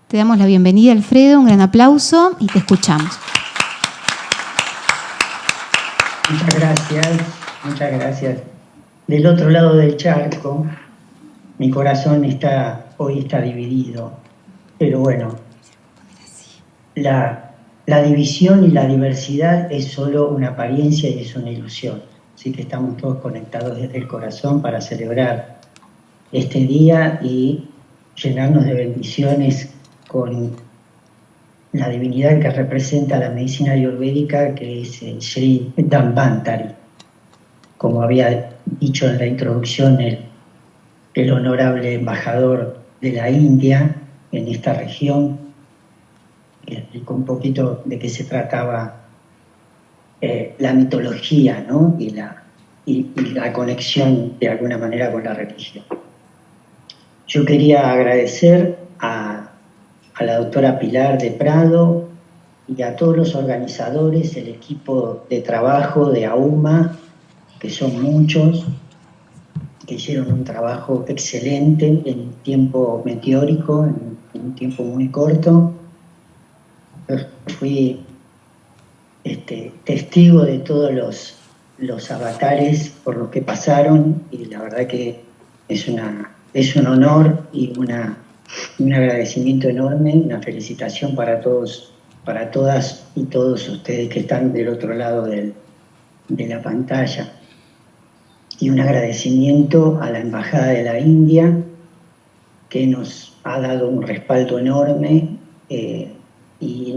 Te damos la bienvenida, Alfredo, un gran aplauso y te escuchamos. Muchas gracias. Del otro lado del charco, mi corazón hoy está dividido, pero bueno, la división y la diversidad es solo una apariencia y es una ilusión. Así que estamos todos conectados desde el corazón para celebrar este día y llenarnos de bendiciones con la divinidad que representa la medicina ayurvédica, que es el Sri Dhanvantari. Como había dicho en la introducción el honorable embajador de la India en esta región, que explicó un poquito de qué se trataba la mitología, ¿no? y la conexión de alguna manera con la religión. Yo quería agradecer a la doctora Pilar de Prado y a todos los organizadores, el equipo de trabajo de AUMA, que son muchos, que hicieron un trabajo excelente en tiempo meteórico, en un tiempo muy corto. Yo fui testigo de todos los avatares por los que pasaron y la verdad que es un honor y un agradecimiento enorme, una felicitación para todos, para todas y todos ustedes que están del otro lado de la pantalla. Y un agradecimiento a la Embajada de la India, que nos ha dado un respaldo enorme y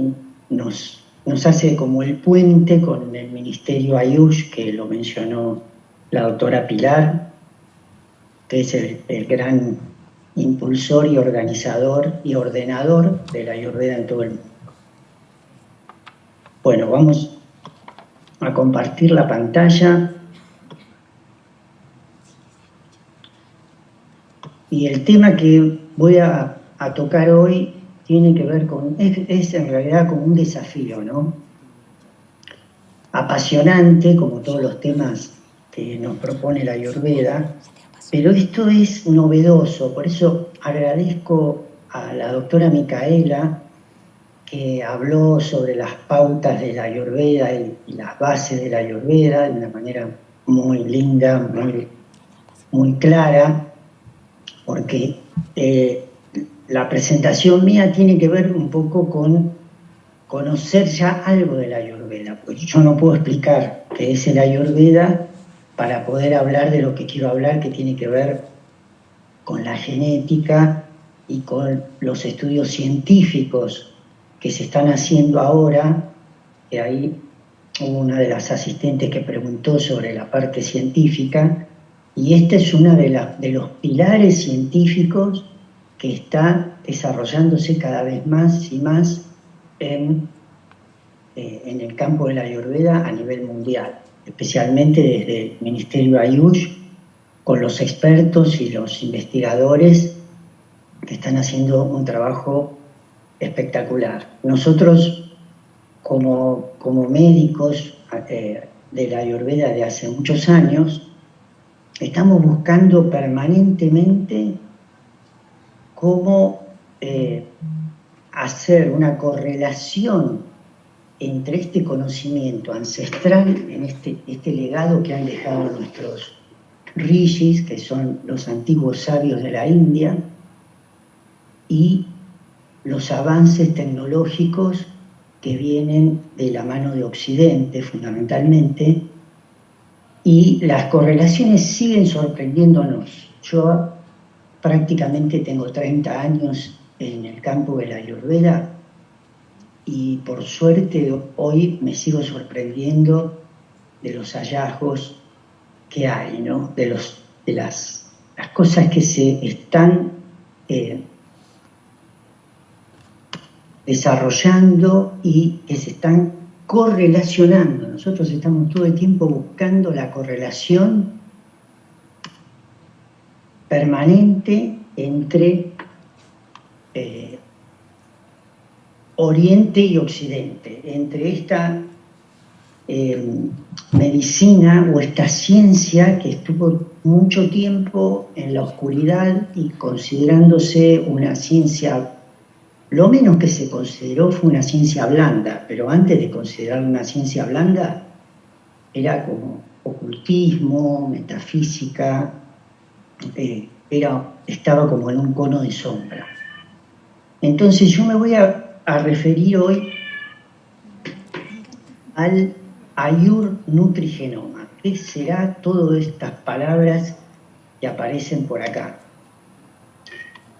nos hace como el puente con el Ministerio Ayush, que lo mencionó la doctora Pilar, que es el gran impulsor y organizador y ordenador de la Ayurveda en todo el mundo. Bueno, vamos a compartir la pantalla. Y el tema que voy a tocar hoy tiene que ver es en realidad como un desafío, ¿no? Apasionante, como todos los temas que nos propone la Ayurveda, pero esto es novedoso, por eso agradezco a la doctora Micaela, que habló sobre las pautas de la Ayurveda y las bases de la Ayurveda de una manera muy linda, muy clara, porque la presentación mía tiene que ver un poco con conocer ya algo de la Ayurveda, porque yo no puedo explicar qué es el Ayurveda para poder hablar de lo que quiero hablar, que tiene que ver con la genética y con los estudios científicos que se están haciendo ahora, que ahí hubo una de las asistentes que preguntó sobre la parte científica, y este es uno de los pilares científicos que está desarrollándose cada vez más y más en el campo de la Ayurveda a nivel mundial, especialmente desde el Ministerio Ayush, con los expertos y los investigadores que están haciendo un trabajo espectacular. Nosotros, como médicos de la Ayurveda de hace muchos años, estamos buscando permanentemente cómo hacer una correlación entre este conocimiento ancestral, en este legado que han dejado nuestros rishis, que son los antiguos sabios de la India, y los avances tecnológicos que vienen de la mano de Occidente, fundamentalmente, y las correlaciones siguen sorprendiéndonos. Yo prácticamente tengo 30 años en el campo de la Ayurveda y por suerte hoy me sigo sorprendiendo de los hallazgos que hay, ¿no? De las cosas que se están desarrollando y que se están correlacionando. Nosotros estamos todo el tiempo buscando la correlación permanente entre Oriente y Occidente, entre esta medicina o esta ciencia que estuvo mucho tiempo en la oscuridad y considerándose una ciencia lo menos que se consideró fue una ciencia blanda, pero antes de considerar una ciencia blanda, era como ocultismo, metafísica, estaba como en un cono de sombra. Entonces yo me voy a referir hoy al Ayur Nutrigenoma. ¿Qué será todas estas palabras que aparecen por acá?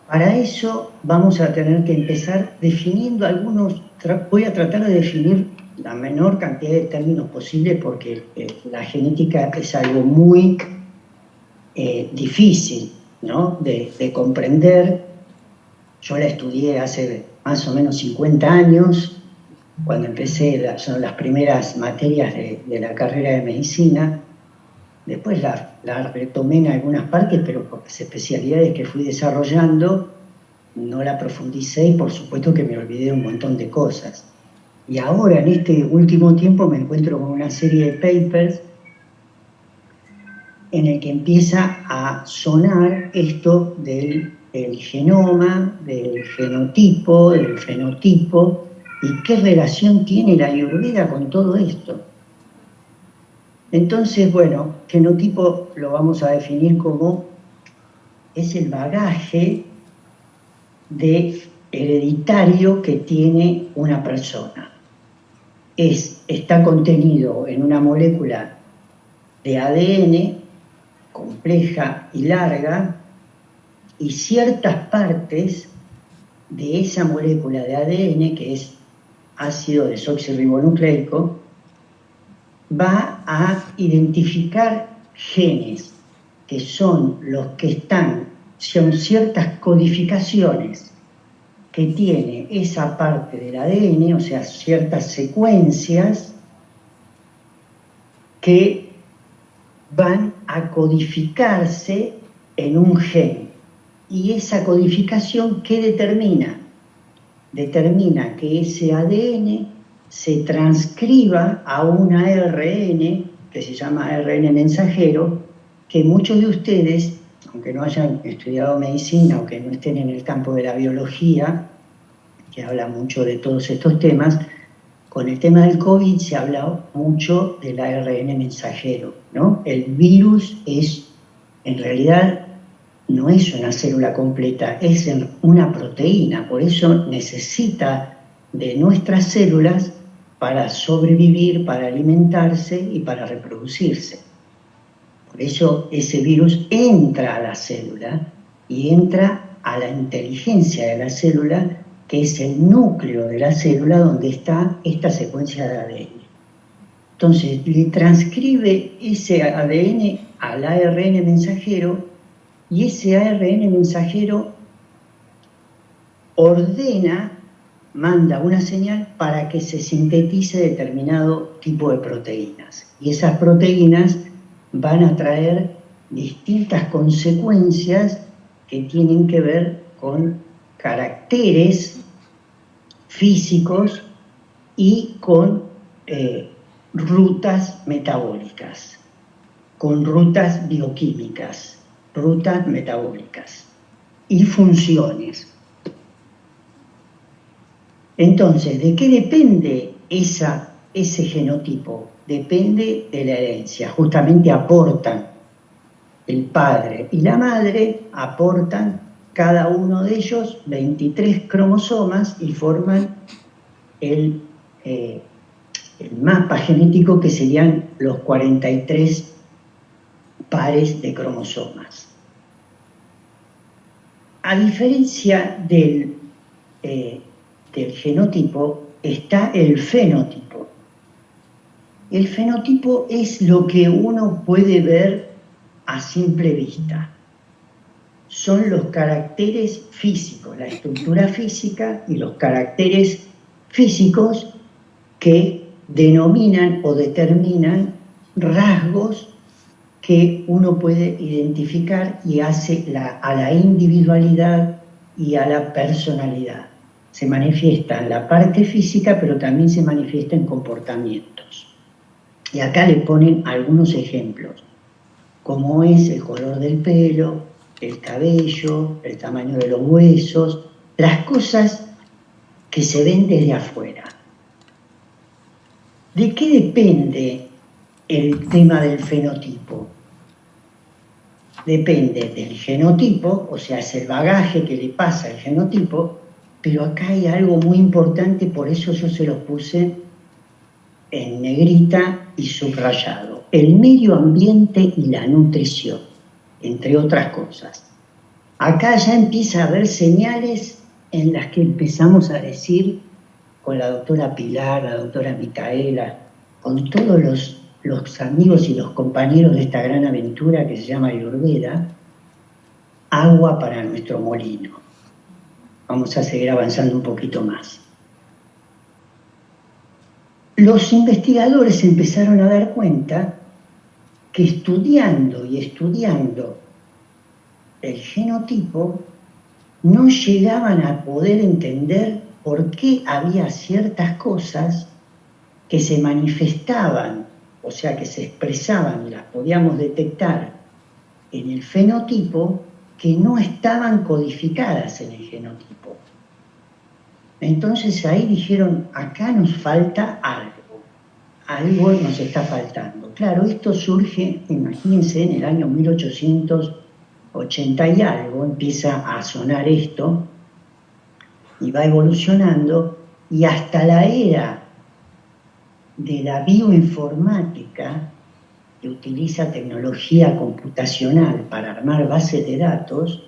Para eso vamos a tener que empezar definiendo algunos, voy a tratar de definir la menor cantidad de términos posible porque la genética es algo muy difícil, ¿no? de comprender. Yo la estudié hace más o menos 50 años, cuando empecé, son las primeras materias de la carrera de medicina. Después la retomé en algunas partes, pero por las especialidades que fui desarrollando, no la profundicé y por supuesto que me olvidé de un montón de cosas. Y ahora, en este último tiempo, me encuentro con una serie de papers en el que empieza a sonar esto del genoma, del genotipo, del fenotipo, y qué relación tiene la Ayurveda con todo esto. Entonces, bueno, genotipo lo vamos a definir como es el bagaje hereditario que tiene una persona. Está contenido en una molécula de ADN compleja y larga, y ciertas partes de esa molécula de ADN, que es ácido desoxirribonucleico, va a identificar genes que son los que son ciertas codificaciones que tiene esa parte del ADN, o sea, ciertas secuencias que van a codificarse en un gen. Y esa codificación, ¿qué determina? Determina que ese ADN se transcriba a un ARN, que se llama ARN mensajero, que muchos de ustedes, aunque no hayan estudiado medicina o que no estén en el campo de la biología, que habla mucho de todos estos temas, con el tema del COVID se ha hablado mucho del ARN mensajero, ¿no? El virus en realidad, no es una célula completa, es una proteína, por eso necesita de nuestras células para sobrevivir, para alimentarse y para reproducirse. Por eso ese virus entra a la célula y entra a la inteligencia de la célula, que es el núcleo de la célula donde está esta secuencia de ADN. Entonces le transcribe ese ADN al ARN mensajero, y ese ARN mensajero manda una señal para que se sintetice determinado tipo de proteínas. Y esas proteínas van a traer distintas consecuencias que tienen que ver con caracteres físicos y con rutas metabólicas, con rutas bioquímicas, rutas metabólicas y funciones. Entonces, ¿de qué depende ese genotipo? Depende de la herencia. Justamente aportan el padre y la madre, aportan cada uno de ellos 23 cromosomas y forman el mapa genético, que serían los 43 pares de cromosomas. A diferencia del genotipo, está el fenotipo. El fenotipo es lo que uno puede ver a simple vista. Son los caracteres físicos, la estructura física y los caracteres físicos que denominan o determinan rasgos que uno puede identificar y hace a la individualidad y a la personalidad. Se manifiesta en la parte física, pero también se manifiesta en comportamientos. Y acá le ponen algunos ejemplos, como es el color del pelo, el cabello, el tamaño de los huesos, las cosas que se ven desde afuera. ¿De qué depende el tema del fenotipo? Depende del genotipo, o sea, es el bagaje que le pasa al genotipo, pero acá hay algo muy importante, por eso yo se los puse en negrita y subrayado. El medio ambiente y la nutrición, entre otras cosas. Acá ya empieza a haber señales en las que empezamos a decir, con la doctora Pilar, la doctora Micaela, con todos los amigos y los compañeros de esta gran aventura que se llama Ayurveda, agua para nuestro molino. Vamos a seguir avanzando un poquito más. Los investigadores empezaron a dar cuenta que estudiando y estudiando el genotipo, no llegaban a poder entender por qué había ciertas cosas que se manifestaban, o sea, que se expresaban y las podíamos detectar en el fenotipo, que no estaban codificadas en el genotipo. Entonces ahí dijeron, acá nos falta algo nos está faltando. Claro, esto surge, imagínense, en el año 1880 y algo, empieza a sonar esto, y va evolucionando, y hasta la era de la bioinformática, que utiliza tecnología computacional para armar bases de datos,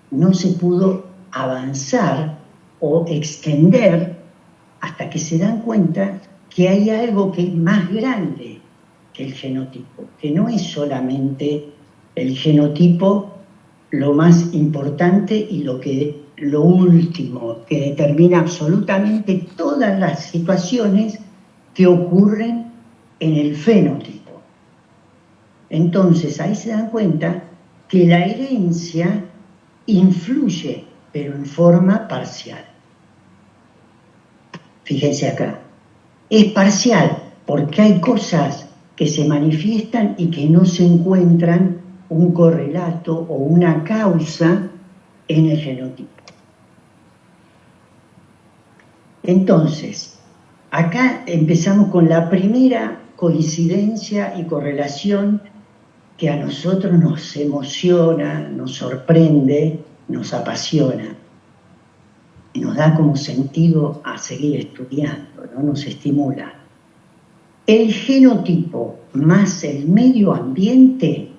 no se pudo avanzar o extender hasta que se dan cuenta que hay algo que es más grande que el genotipo, que no es solamente el genotipo lo más importante y lo último, que determina absolutamente todas las situaciones que ocurren en el fenotipo. Entonces ahí se dan cuenta que la herencia influye, pero en forma parcial. Fíjense acá, es parcial porque hay cosas que se manifiestan y que no se encuentran un correlato o una causa en el genotipo. Entonces, acá empezamos con la primera coincidencia y correlación que a nosotros nos emociona, nos sorprende, nos apasiona y nos da como sentido a seguir estudiando, ¿no? Nos estimula. El genotipo más el medio ambiente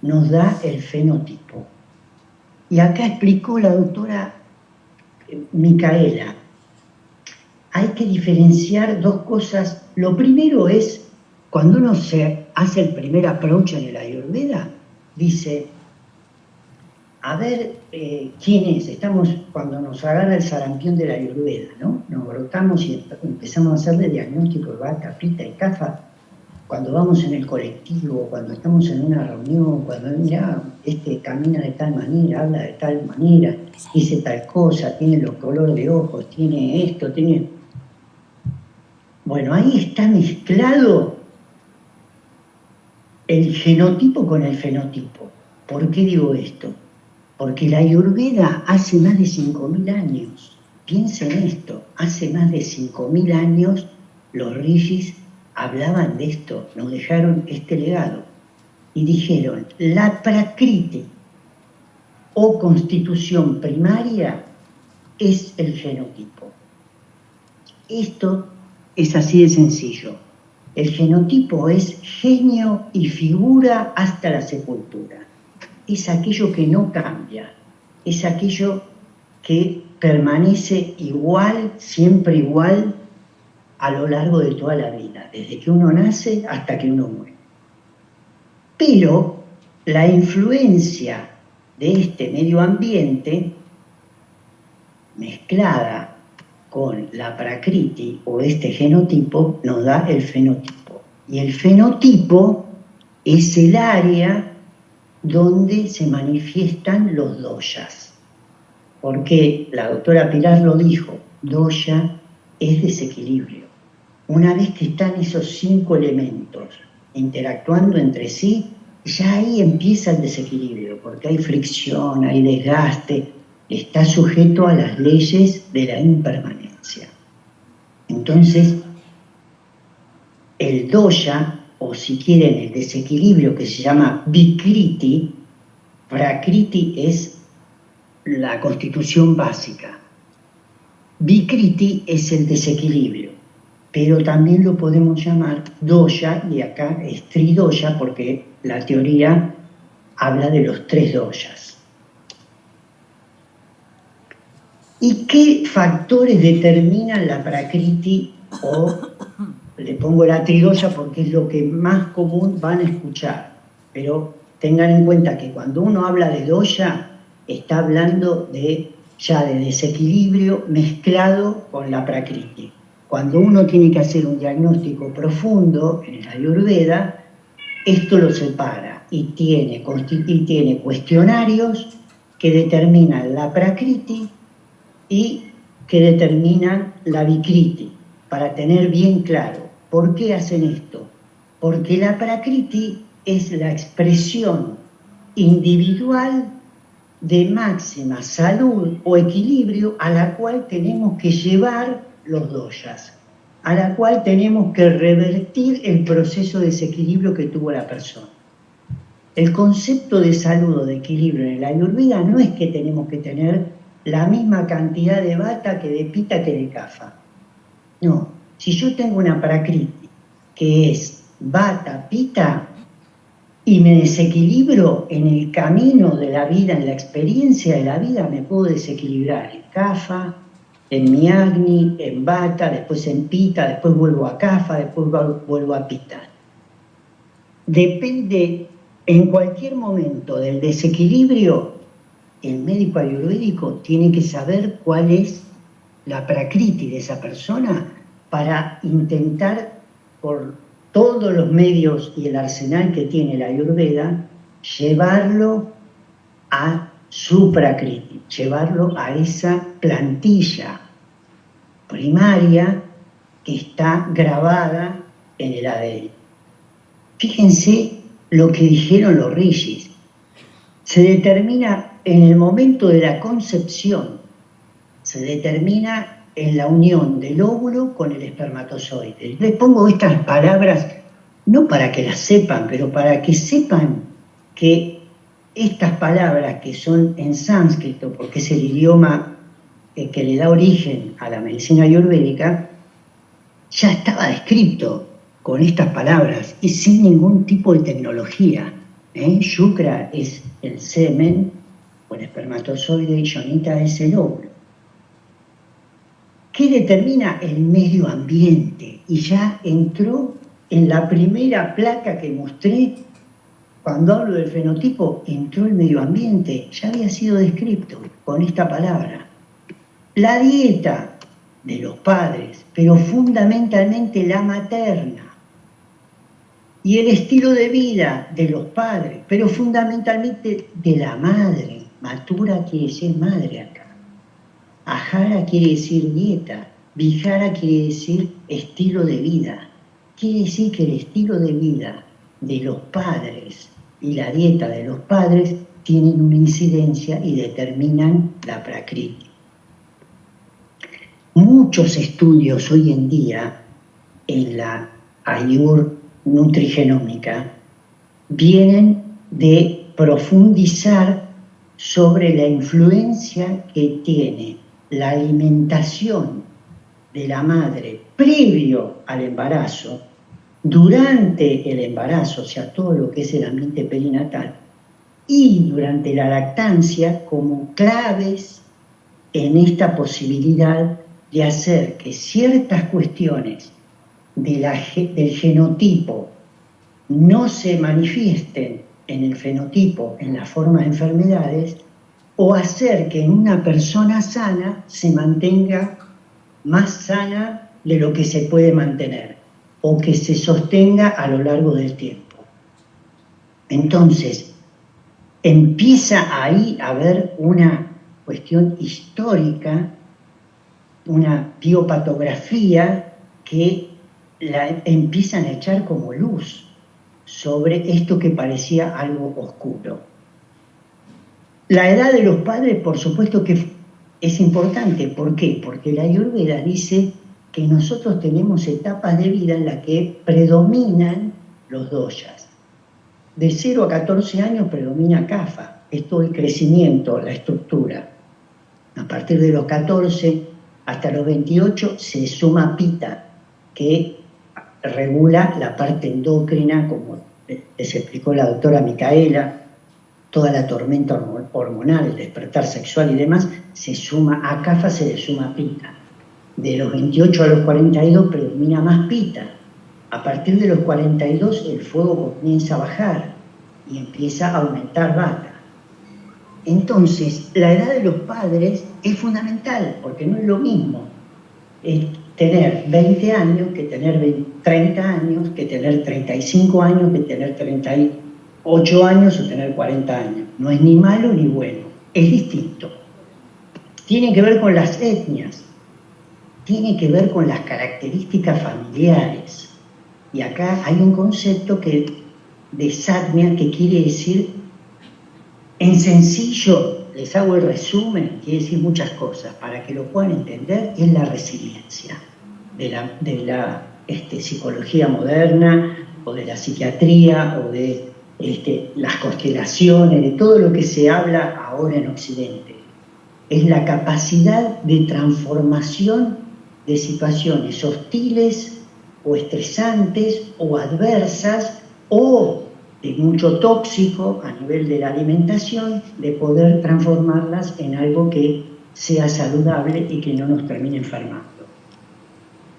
nos da el fenotipo. Y acá explicó la doctora Micaela. Hay que diferenciar dos cosas. Lo primero es, cuando uno se hace el primer approach en el Ayurveda, dice, a ver, ¿quién es? Estamos cuando nos agarra el sarampión de la Ayurveda, ¿no? Nos brotamos y empezamos a hacerle diagnóstico de Vata, Pitta y Kapha. Cuando vamos en el colectivo, cuando estamos en una reunión, cuando mira, camina de tal manera, habla de tal manera, dice tal cosa, tiene los colores de ojos, tiene esto, tiene... Bueno, ahí está mezclado el genotipo con el fenotipo. ¿Por qué digo esto? Porque la Ayurveda hace más de 5.000 años, piensen esto, hace más de 5.000 años los rishis hablaban de esto, nos dejaron este legado y dijeron, la prakriti o constitución primaria es el genotipo. Esto es así de sencillo. El genotipo es genio y figura hasta la sepultura. Es aquello que no cambia, es aquello que permanece igual, siempre igual, a lo largo de toda la vida, desde que uno nace hasta que uno muere. Pero la influencia de este medio ambiente, mezclada con la prakriti o este genotipo, nos da el fenotipo. Y el fenotipo es el área donde se manifiestan los doshas. Porque la doctora Pilar lo dijo, dosha es desequilibrio. Una vez que están esos 5 elementos interactuando entre sí, ya ahí empieza el desequilibrio, porque hay fricción, hay desgaste, está sujeto a las leyes de la impermanencia. Entonces, el dosha, o si quieren el desequilibrio que se llama vikriti, prakriti es la constitución básica, vikriti es el desequilibrio, pero también lo podemos llamar dosha, y acá es tridosha porque la teoría habla de los 3 doshas. ¿Y qué factores determinan la prakriti? O le pongo la tridosha porque es lo que más común van a escuchar, pero tengan en cuenta que cuando uno habla de dosha está hablando ya de desequilibrio mezclado con la prakriti. Cuando uno tiene que hacer un diagnóstico profundo en el Ayurveda, esto lo separa y tiene cuestionarios que determinan la prakriti y que determinan la vikriti, para tener bien claro por qué hacen esto. Porque la prakriti es la expresión individual de máxima salud o equilibrio a la cual tenemos que llevar los doshas, a la cual tenemos que revertir el proceso de desequilibrio que tuvo la persona. El concepto de salud o de equilibrio en el Ayurveda no es que tenemos que tener la misma cantidad de bata que de pita que de kapha. No, si yo tengo una prakriti que es bata, pita, y me desequilibro en el camino de la vida, en la experiencia de la vida, me puedo desequilibrar en kapha, en mi agni, en bata, después en pita, después vuelvo a kapha, después vuelvo a pita. Depende, en cualquier momento del desequilibrio, el médico ayurvédico tiene que saber cuál es la prakriti de esa persona para intentar, por todos los medios y el arsenal que tiene la Ayurveda, llevarlo a su prakriti, llevarlo a esa plantilla primaria que está grabada en el ADN. Fíjense lo que dijeron los rishis. Se determina en el momento de la concepción, se determina en la unión del óvulo con el espermatozoide. Les pongo estas palabras no para que las sepan, pero para que sepan que estas palabras que son en sánscrito, porque es el idioma que le da origen a la medicina ayurvédica, ya estaba descrito con estas palabras y sin ningún tipo de tecnología. Shukra es el semen o el espermatozoide y Yonita es el óvulo. ¿Qué determina el medio ambiente? Y ya entró en la primera placa que mostré, cuando hablo del fenotipo, entró el medio ambiente, ya había sido descrito con esta palabra. La dieta de los padres, pero fundamentalmente la materna. Y el estilo de vida de los padres, pero fundamentalmente de la madre. Matura quiere decir madre acá. Ahara quiere decir dieta, vihara quiere decir estilo de vida. Quiere decir que el estilo de vida de los padres y la dieta de los padres tienen una incidencia y determinan la prakriti. Muchos estudios hoy en día en la Ayur nutrigenómica vienen de profundizar sobre la influencia que tiene la alimentación de la madre previo al embarazo, durante el embarazo, o sea, todo lo que es el ambiente perinatal, y durante la lactancia como claves en esta posibilidad de hacer que ciertas cuestiones del genotipo no se manifiesten en el fenotipo, en la forma de enfermedades, o hacer que en una persona sana se mantenga más sana de lo que se puede mantener, o que se sostenga a lo largo del tiempo. Entonces, empieza ahí a haber una cuestión histórica, una biopatografía que la empiezan a echar como luz sobre esto que parecía algo oscuro. La edad de los padres, por supuesto que es importante. ¿Por qué? Porque la Ayurveda dice que nosotros tenemos etapas de vida en las que predominan los doshas. De 0 a 14 años predomina Kapha, es todo el crecimiento, la estructura. A partir de los 14 hasta los 28 se suma Pitta, que regula la parte endocrina, como les explicó la doctora Micaela, toda la tormenta hormonal, el despertar sexual y demás, se suma a Kapha, se le suma Pitta. De los 28 a los 42 predomina más Pitta. A partir de los 42 el fuego comienza a bajar y empieza a aumentar Vata. Entonces, la edad de los padres es fundamental, porque no es lo mismo tener 20 años que tener 30 años, que tener 35 años, que tener 38 años o tener 40 años. No es ni malo ni bueno, es distinto. Tiene que ver con las etnias, tiene que ver con las características familiares. Y acá hay un concepto de Satmia que quiere decir, en sencillo, les hago el resumen, quiere decir muchas cosas, para que lo puedan entender, es la resiliencia de la psicología moderna, o de la psiquiatría, o de las constelaciones, de todo lo que se habla ahora en Occidente. Es la capacidad de transformación de situaciones hostiles o estresantes o adversas o de mucho tóxico a nivel de la alimentación, de poder transformarlas en algo que sea saludable y que no nos termine enfermando.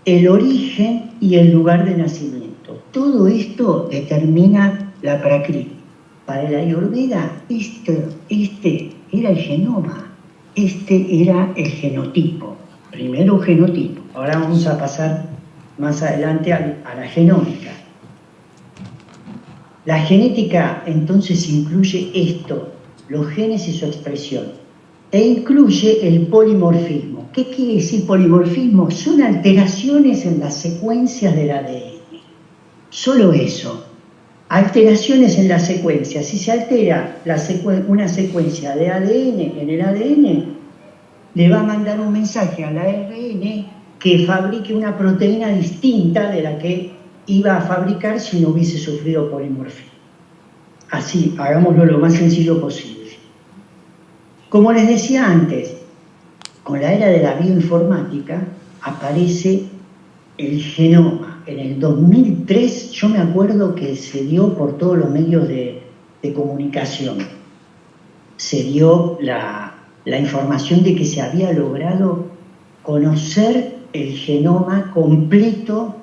El origen y el lugar de nacimiento. Todo esto determina la Prakriti. Para la Ayurveda, este era el genoma, este era el genotipo. Primero genotipo, ahora vamos a pasar más adelante a la genómica. La genética entonces incluye esto, los genes y su expresión, e incluye el polimorfismo. ¿Qué quiere decir polimorfismo? Son alteraciones en las secuencias del ADN. Solo eso. Alteraciones en la secuencia. Si se altera una secuencia de ADN en el ADN, le va a mandar un mensaje al ARN que fabrique una proteína distinta de la que iba a fabricar si no hubiese sufrido polimorfismo. Así, hagámoslo lo más sencillo posible. Como les decía antes, con la era de la bioinformática aparece el genoma. En el 2003 yo me acuerdo que se dio por todos los medios de comunicación. Se dio la información de que se había logrado conocer el genoma completo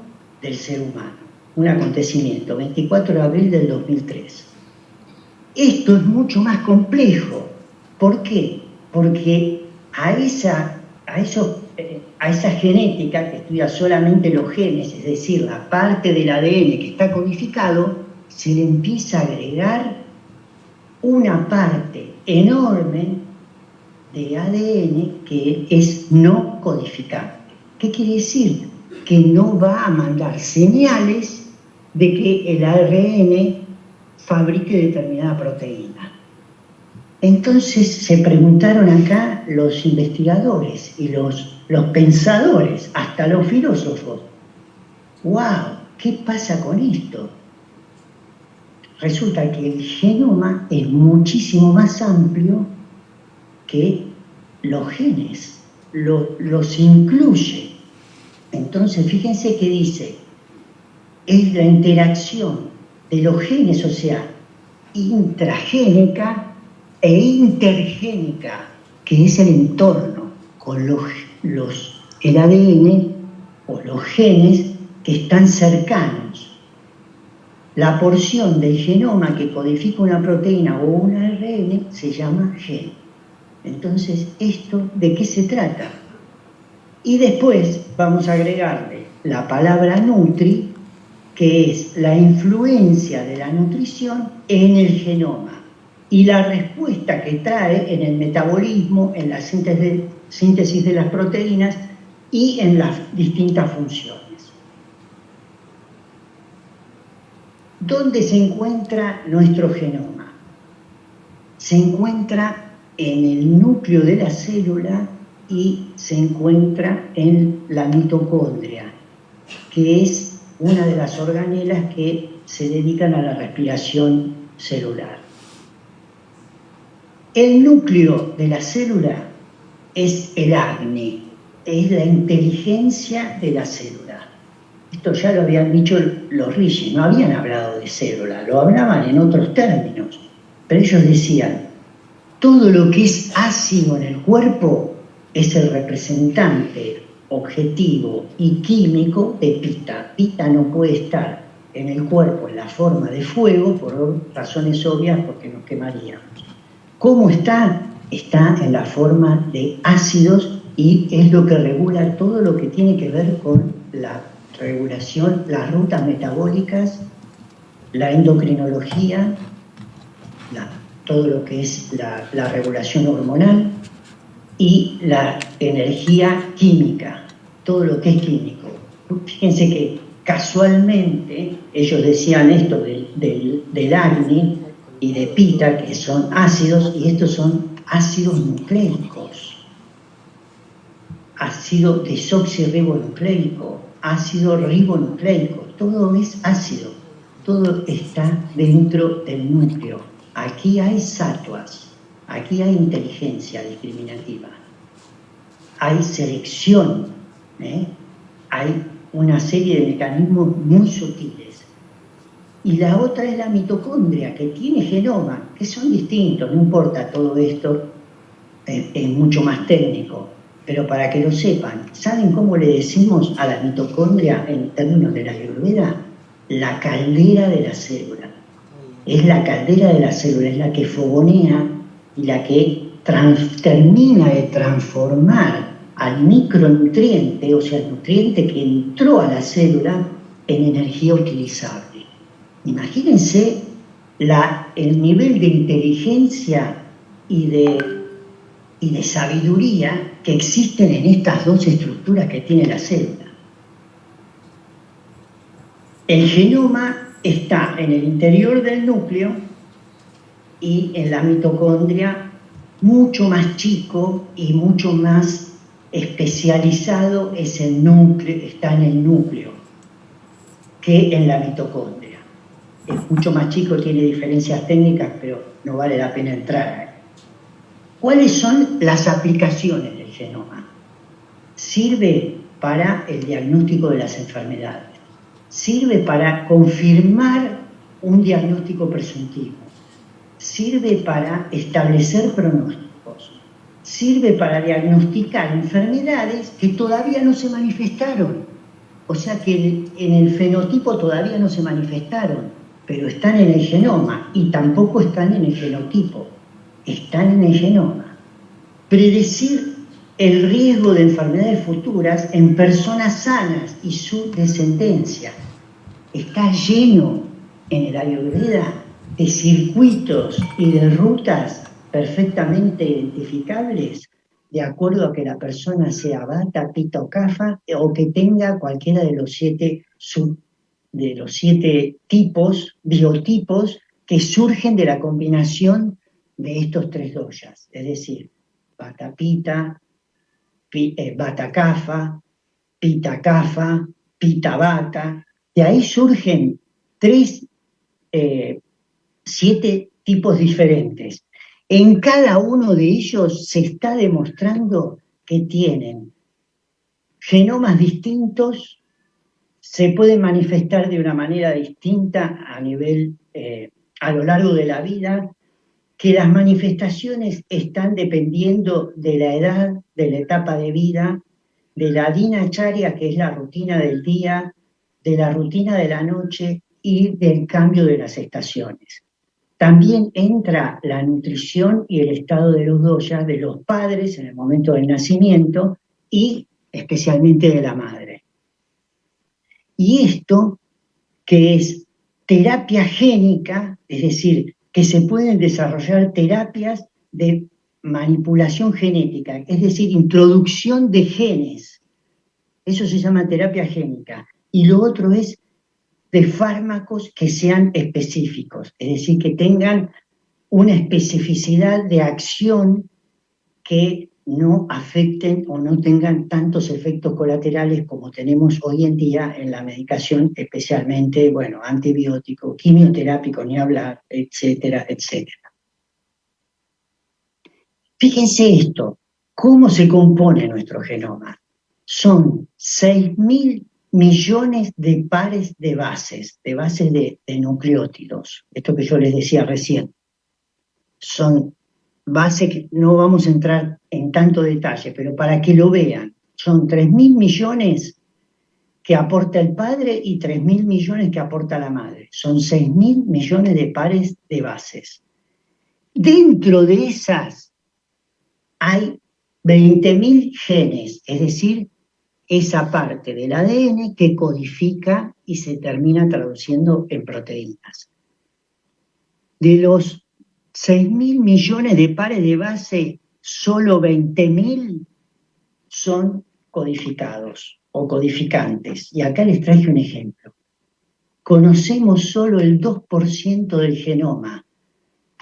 del ser humano. Un acontecimiento, 24 de abril del 2003. Esto es mucho más complejo. ¿Por qué? Porque a esa genética que estudia solamente los genes, es decir, la parte del ADN que está codificado, se le empieza a agregar una parte enorme de ADN que es no codificante. ¿Qué quiere decir? Que no va a mandar señales de que el ARN fabrique determinada proteína. Entonces se preguntaron acá los investigadores y los pensadores, hasta los filósofos, ¡wow! ¿Qué pasa con esto? Resulta que el genoma es muchísimo más amplio que los genes, los incluye. Entonces, fíjense que dice, es la interacción de los genes, o sea, intragénica e intergénica, que es el entorno, con el ADN o los genes que están cercanos. La porción del genoma que codifica una proteína o un ARN se llama gen. Entonces, ¿esto de qué se trata? Y después vamos a agregarle la palabra nutri, que es la influencia de la nutrición en el genoma y la respuesta que trae en el metabolismo, en la síntesis de las proteínas y en las distintas funciones. ¿Dónde se encuentra nuestro genoma? Se encuentra en el núcleo de la célula y se encuentra en la mitocondria, que es una de las organelas que se dedican a la respiración celular. El núcleo de la célula es el ADNI, es la inteligencia de la célula. Esto ya lo habían dicho los rishis, no habían hablado de célula, lo hablaban en otros términos, pero ellos decían, todo lo que es ácido en el cuerpo es el representante objetivo y químico de Pita. Pita no puede estar en el cuerpo en la forma de fuego por razones obvias porque nos quemaríamos. ¿Cómo está? Está en la forma de ácidos y es lo que regula todo lo que tiene que ver con la regulación, las rutas metabólicas, la endocrinología, todo lo que es la regulación hormonal y la energía química, todo lo que es químico. Fíjense que casualmente ellos decían esto del ADNI y de Pita, que son ácidos, y estos son ácidos nucleicos, ácido desoxirribonucleico, ácido ribonucleico, todo es ácido, todo está dentro del núcleo. Aquí hay sattvas, aquí hay inteligencia discriminativa, hay selección, hay una serie de mecanismos muy sutiles. Y la otra es la mitocondria, que tiene genoma, que son distintos, no importa todo esto, es mucho más técnico, pero para que lo sepan, ¿saben cómo le decimos a la mitocondria en términos de la Ayurveda? La caldera de la célula. Es la caldera de la célula, es la que fogonea y la que termina de transformar al micronutriente, o sea, el nutriente que entró a la célula, en energía utilizable. Imagínense el nivel de inteligencia y de sabiduría que existen en estas dos estructuras que tiene la célula. El genoma está en el interior del núcleo y en la mitocondria mucho más chico y mucho más especializado es el núcleo, está en el núcleo que en la mitocondria. Es mucho más chico, tiene diferencias técnicas, pero no vale la pena entrar ahí. ¿Cuáles son las aplicaciones del genoma? Sirve para el diagnóstico de las enfermedades, sirve para confirmar un diagnóstico presuntivo, sirve para establecer pronósticos, sirve para diagnosticar enfermedades que todavía no se manifestaron, o sea que en el fenotipo todavía no se manifestaron, pero están en el genoma y tampoco están en el genotipo, están en el genoma. Predecir el riesgo de enfermedades futuras en personas sanas y su descendencia. Está lleno en el Ayurveda de circuitos y de rutas perfectamente identificables de acuerdo a que la persona sea Vata, Pitta o Kapha o que tenga cualquiera de los 7 tipos, biotipos que surgen de la combinación de estos 3 doshas, es decir, Vata Pitta, Vata Kapha, Pitta Kapha, Pitta Vata. De ahí surgen 7 tipos diferentes. En cada uno de ellos se está demostrando que tienen genomas distintos, se pueden manifestar de una manera distinta a lo largo de la vida, que las manifestaciones están dependiendo de la edad, de la etapa de vida, de la dinacharya, que es la rutina del día, de la rutina de la noche y del cambio de las estaciones. También entra la nutrición y el estado de los doshas de los padres en el momento del nacimiento y especialmente de la madre. Y esto, que es terapia génica, es decir, que se pueden desarrollar terapias de manipulación genética, es decir, introducción de genes. Eso se llama terapia génica. Y lo otro es de fármacos que sean específicos, es decir, que tengan una especificidad de acción que no afecten o no tengan tantos efectos colaterales como tenemos hoy en día en la medicación, especialmente, bueno, antibiótico, quimioterápico, ni hablar, etcétera, etcétera. Fíjense esto, ¿cómo se compone nuestro genoma? Son 6.000 millones de pares de bases de nucleótidos, esto que yo les decía recién. Son bases que no vamos a entrar en tanto detalle, pero para que lo vean, son 3.000 millones que aporta el padre y 3.000 millones que aporta la madre. Son 6.000 millones de pares de bases. Dentro de esas hay 20.000 genes, es decir, esa parte del ADN que codifica y se termina traduciendo en proteínas. De los 6.000 millones de pares de base, solo 20.000 son codificados o codificantes. Y acá les traje un ejemplo. Conocemos solo el 2% del genoma.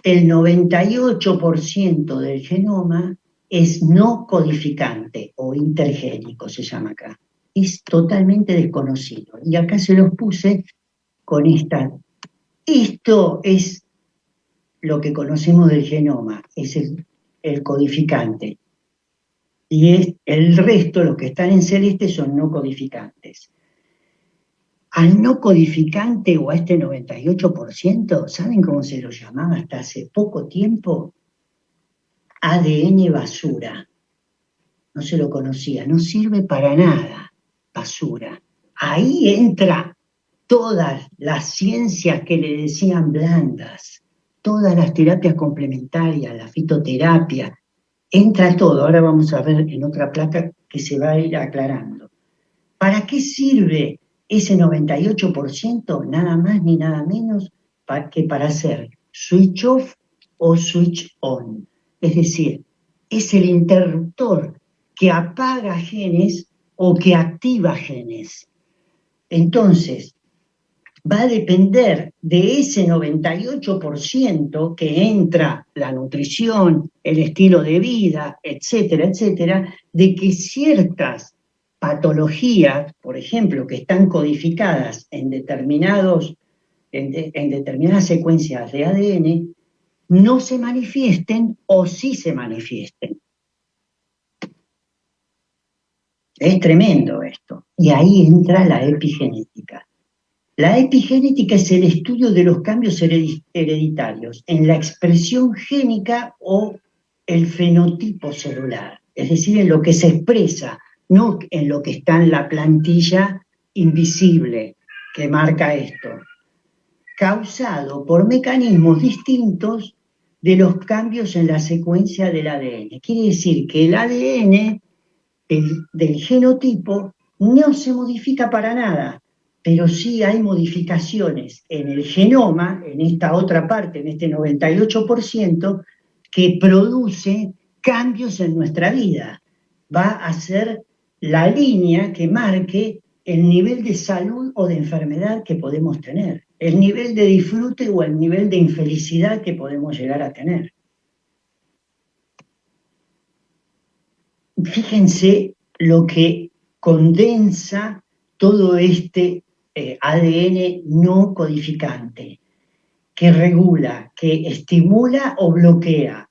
El 98% del genoma es no codificante o intergénico, se llama acá. Es totalmente desconocido. Y acá se los puse con esta. Esto es lo que conocemos del genoma, es el codificante. Y el resto, los que están en celeste, son no codificantes. Al no codificante o a este 98%, ¿saben cómo se lo llamaba hasta hace poco tiempo? ADN basura. No se lo conocía, no sirve para nada, basura. Ahí entra todas las ciencias que le decían blandas, todas las terapias complementarias, la fitoterapia, entra todo. Ahora vamos a ver en otra placa que se va a ir aclarando. ¿Para qué sirve ese 98%? Nada más ni nada menos que para hacer switch off o switch on. Es decir, es el interruptor que apaga genes o que activa genes. Entonces, va a depender de ese 98% que entra la nutrición, el estilo de vida, etcétera, etcétera, de que ciertas patologías, por ejemplo, que están codificadas en determinadas secuencias de ADN, no se manifiesten o sí se manifiesten. Es tremendo esto. Y ahí entra la epigenética. La epigenética es el estudio de los cambios hereditarios en la expresión génica o el fenotipo celular, es decir, en lo que se expresa, no en lo que está en la plantilla invisible que marca esto, causado por mecanismos distintos de los cambios en la secuencia del ADN. Quiere decir que el ADN del genotipo no se modifica para nada, pero sí hay modificaciones en el genoma, en esta otra parte, en este 98%, que produce cambios en nuestra vida. Va a ser la línea que marque el nivel de salud o de enfermedad que podemos tener, el nivel de disfrute o el nivel de infelicidad que podemos llegar a tener. Fíjense lo que condensa todo este ADN no codificante, que regula, que estimula o bloquea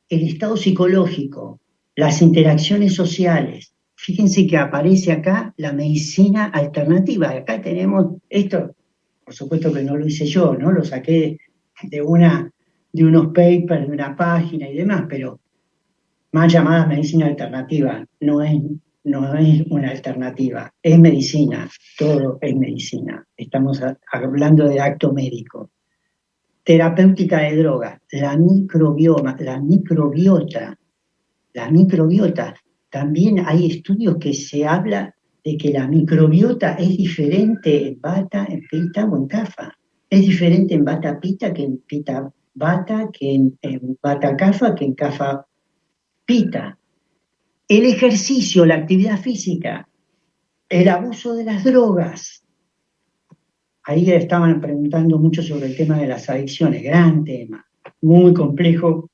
el estado psicológico, las interacciones sociales. Fíjense que aparece acá la medicina alternativa. Acá tenemos esto, por supuesto que no lo hice yo, ¿no? Lo saqué de unos papers, de una página y demás, pero más llamada medicina alternativa, no es una alternativa, es medicina, todo es medicina. Estamos hablando de acto médico. Terapéutica de drogas, la microbiota. También hay estudios que se habla de que la microbiota es diferente en bata, en pita o en cafa. Es diferente en bata pita que en pita bata, que en bata cafa, que en cafa pita. El ejercicio, la actividad física, el abuso de las drogas. Ahí estaban preguntando mucho sobre el tema de las adicciones, gran tema. muy complejo,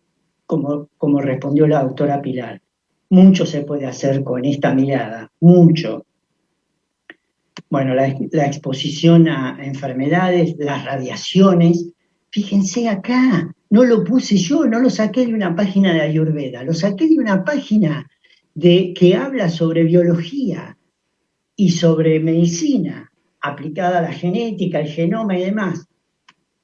como respondió la doctora Pilar. Mucho se puede hacer con esta mirada, mucho. Bueno, la exposición a enfermedades, las radiaciones. Fíjense acá, no lo puse yo, no lo saqué de una página de Ayurveda, lo saqué de una página que habla sobre biología y sobre medicina aplicada a la genética, el genoma y demás.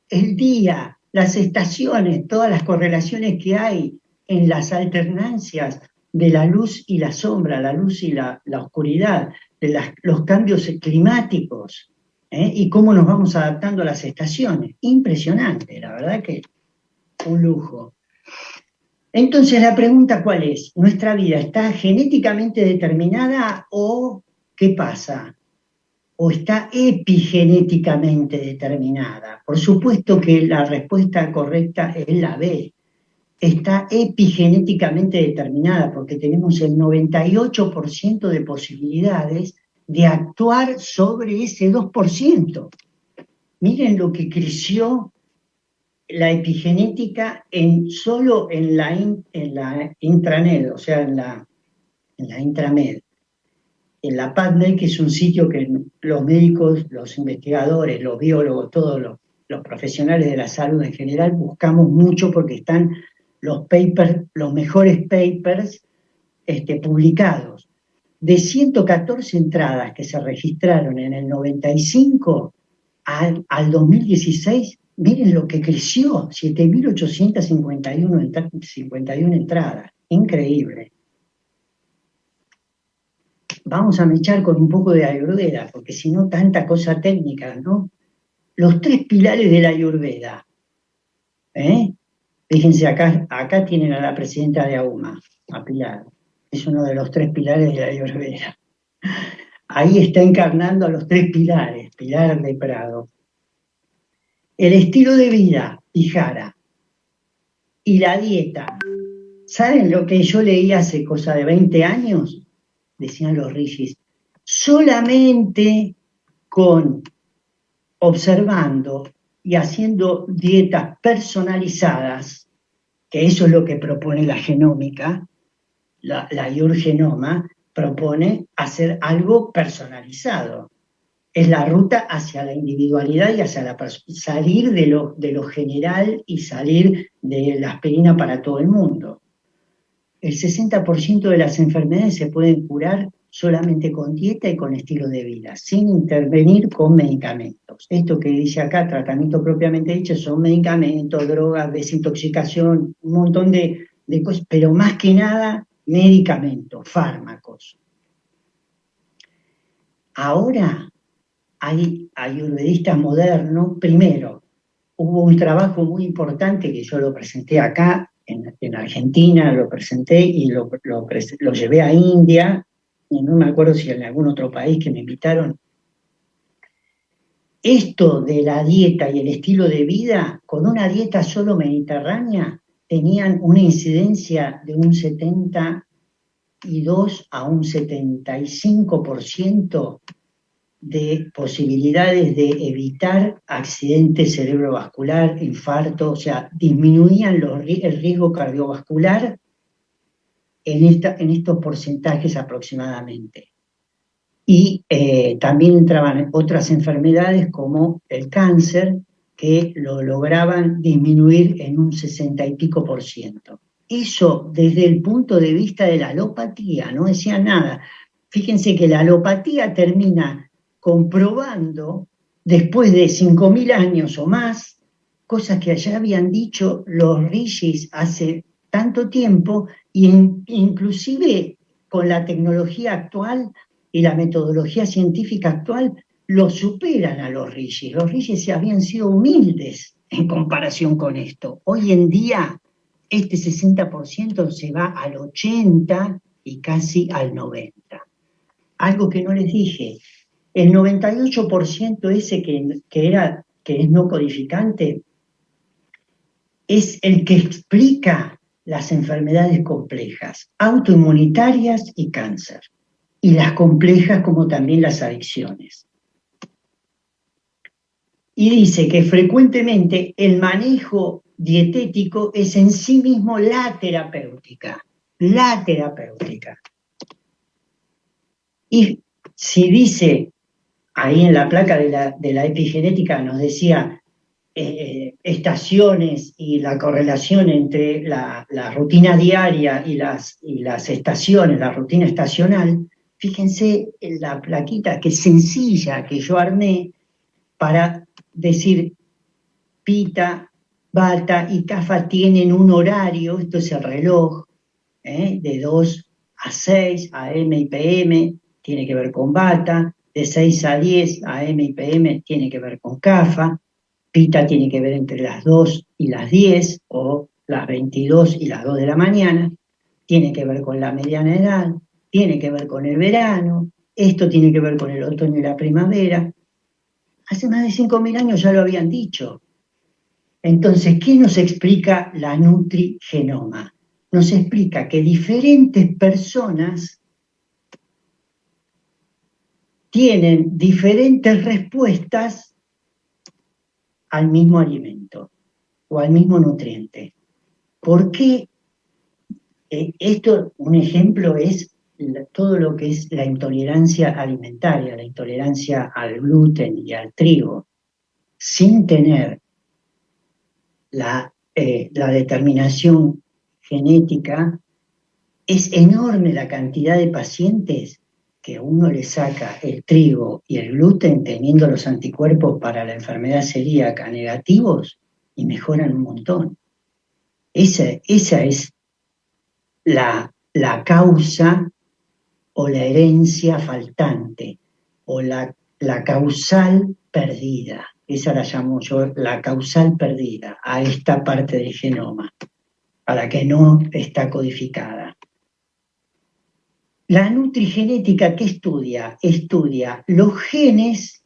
El día, las estaciones, todas las correlaciones que hay en las alternancias de la luz y la sombra, la luz y la oscuridad, de los cambios climáticos, y cómo nos vamos adaptando a las estaciones. Impresionante, la verdad que un lujo. Entonces la pregunta ¿cuál es? ¿Nuestra vida está genéticamente determinada o qué pasa? ¿O está epigenéticamente determinada? Por supuesto que la respuesta correcta es la B. Está epigenéticamente determinada porque tenemos el 98% de posibilidades de actuar sobre ese 2%. Miren lo que creció la epigenética solo en la intranet, o sea, en la intramed. En la PubMed, que es un sitio que los médicos, los investigadores, los biólogos, todos los profesionales de la salud en general buscamos mucho porque están los papers, los mejores papers publicados. De 114 entradas que se registraron en el 95 al 2016, miren lo que creció, 7.851 entradas, increíble. Vamos a mechar con un poco de Ayurveda, porque si no, tanta cosa técnica, ¿no? Los 3 pilares de la Ayurveda. Fíjense, acá tienen a la presidenta de AUMA, a Pilar. Es uno de los 3 pilares de la Ayurveda. Ahí está encarnando a los 3 pilares, Pilar de Prado. El estilo de vida, Pijara. Y la dieta. ¿Saben lo que yo leí hace cosa de 20 años? Decían los rishis, solamente observando y haciendo dietas personalizadas, que eso es lo que propone la genómica, la Ayurgenoma propone hacer algo personalizado. Es la ruta hacia la individualidad y hacia salir de lo general y salir de la aspirina para todo el mundo. El 60% de las enfermedades se pueden curar solamente con dieta y con estilo de vida, sin intervenir con medicamentos. Esto que dice acá, tratamiento propiamente dicho, son medicamentos, drogas, desintoxicación, un montón de cosas, pero más que nada medicamentos, fármacos. Ahora hay ayurvedistas modernos. Primero, hubo un trabajo muy importante que yo lo presenté acá, en Argentina, lo presenté y lo llevé a India, y no me acuerdo si en algún otro país que me invitaron. Esto de la dieta y el estilo de vida, con una dieta solo mediterránea, tenían una incidencia de un 72 a un 75% de posibilidades de evitar accidente cerebrovascular, infarto, o sea, disminuían el riesgo cardiovascular en estos porcentajes aproximadamente. Y también entraban otras enfermedades como el cáncer, que lo lograban disminuir en un 60 y pico %. Eso desde el punto de vista de la alopatía, no decía nada. Fíjense que la alopatía termina comprobando, después de 5.000 años o más, cosas que ya habían dicho los rishis hace tanto tiempo, y inclusive con la tecnología actual y la metodología científica actual, lo superan a los rishis. Los rishis habían sido humildes en comparación con esto. Hoy en día, este 60% se va al 80% y casi al 90%. Algo que no les dije, el 98% ese que es no codificante, es el que explica las enfermedades complejas, autoinmunitarias y cáncer, y las complejas como también las adicciones. Y dice que frecuentemente el manejo dietético es en sí mismo la terapéutica. La terapéutica. Y si dice, ahí en la placa de la epigenética nos decía estaciones y la correlación entre la rutina diaria y las estaciones, la rutina estacional, fíjense en la plaquita que sencilla que yo armé para decir Pita, Bata y Cafa tienen un horario, esto es el reloj, de 2 a 6, AM y PM, tiene que ver con Bata, de 6 a 10, AM y PM, tiene que ver con Cafa, Pita tiene que ver entre las 2 y las 10, o las 22 y las 2 de la mañana, tiene que ver con la mediana edad, tiene que ver con el verano, esto tiene que ver con el otoño y la primavera. Hace más de 5.000 años ya lo habían dicho. Entonces, ¿qué nos explica la nutrigenoma? Nos explica que diferentes personas tienen diferentes respuestas al mismo alimento o al mismo nutriente. ¿Por qué? Esto, un ejemplo es todo lo que es la intolerancia alimentaria, la intolerancia al gluten y al trigo, sin tener la determinación genética. Es enorme la cantidad de pacientes que uno le saca el trigo y el gluten teniendo los anticuerpos para la enfermedad celíaca negativos y mejoran un montón. Esa es la causa o la herencia faltante o la causal perdida. Esa la llamo yo la causal perdida a esta parte del genoma, a la que no está codificada. La nutrigenética, ¿qué estudia? Estudia los genes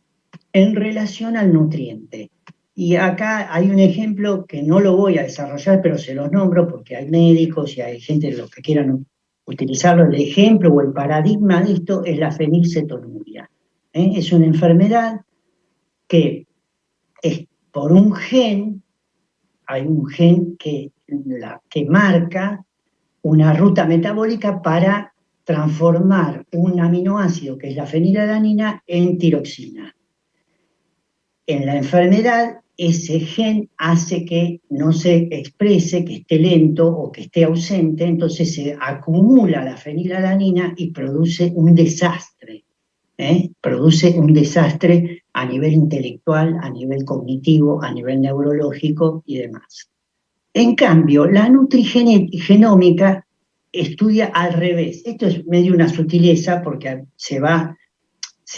en relación al nutriente. Y acá hay un ejemplo que no lo voy a desarrollar, pero se los nombro porque hay médicos y hay gente los que quieran utilizarlo. El ejemplo o el paradigma de esto es la fenilcetonuria. Es una enfermedad que es por un gen, hay un gen que marca una ruta metabólica para transformar un aminoácido, que es la fenilalanina, en tiroxina. En la enfermedad, ese gen hace que no se exprese, que esté lento o que esté ausente, entonces se acumula la fenilalanina y produce un desastre. Produce un desastre a nivel intelectual, a nivel cognitivo, a nivel neurológico y demás. En cambio, la nutrigenómica estudia al revés. Esto es medio una sutileza porque se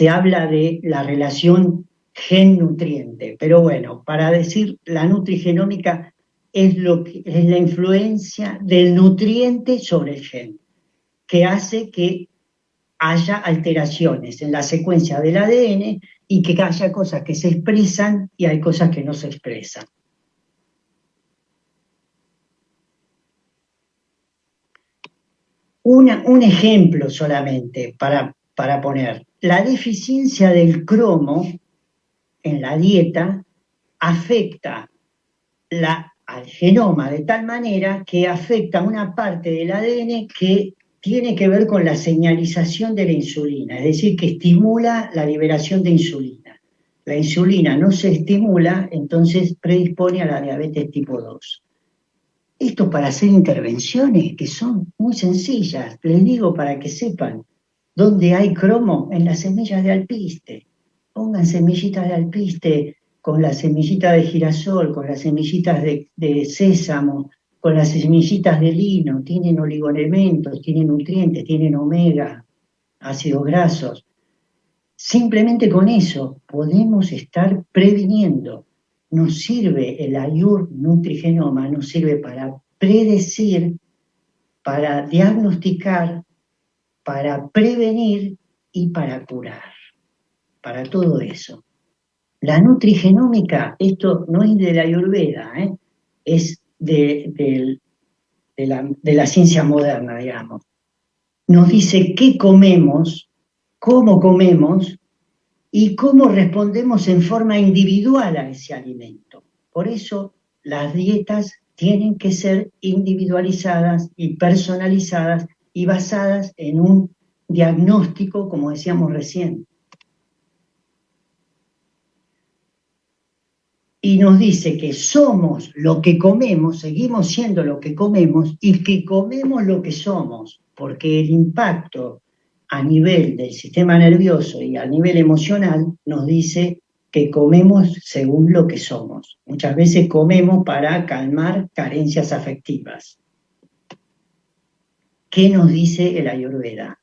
habla de la relación gen-nutriente, pero bueno, para decir la nutrigenómica es la influencia del nutriente sobre el gen, que hace que haya alteraciones en la secuencia del ADN y que haya cosas que se expresan y hay cosas que no se expresan. Un ejemplo solamente para poner. La deficiencia del cromo en la dieta afecta al genoma de tal manera que afecta una parte del ADN que tiene que ver con la señalización de la insulina, es decir, que estimula la liberación de insulina. La insulina no se estimula, entonces predispone a la diabetes tipo 2. Esto para hacer intervenciones que son muy sencillas, les digo para que sepan, ¿dónde hay cromo? En las semillas de alpiste. Pongan semillitas de alpiste con las semillitas de girasol, con las semillitas de sésamo, con las semillitas de lino, tienen oligoelementos, tienen nutrientes, tienen omega, ácidos grasos. Simplemente con eso podemos estar previniendo. Nos sirve el Ayur Nutrigenoma, nos sirve para predecir, para diagnosticar, para prevenir y para curar. Para todo eso. La nutrigenómica, esto no es de la Ayurveda, es de la ciencia moderna, digamos. Nos dice qué comemos, cómo comemos y cómo respondemos en forma individual a ese alimento. Por eso las dietas tienen que ser individualizadas y personalizadas y basadas en un diagnóstico, como decíamos recién. Y nos dice que somos lo que comemos, seguimos siendo lo que comemos y que comemos lo que somos, porque el impacto a nivel del sistema nervioso y a nivel emocional nos dice que comemos según lo que somos. Muchas veces comemos para calmar carencias afectivas. ¿Qué nos dice el Ayurveda?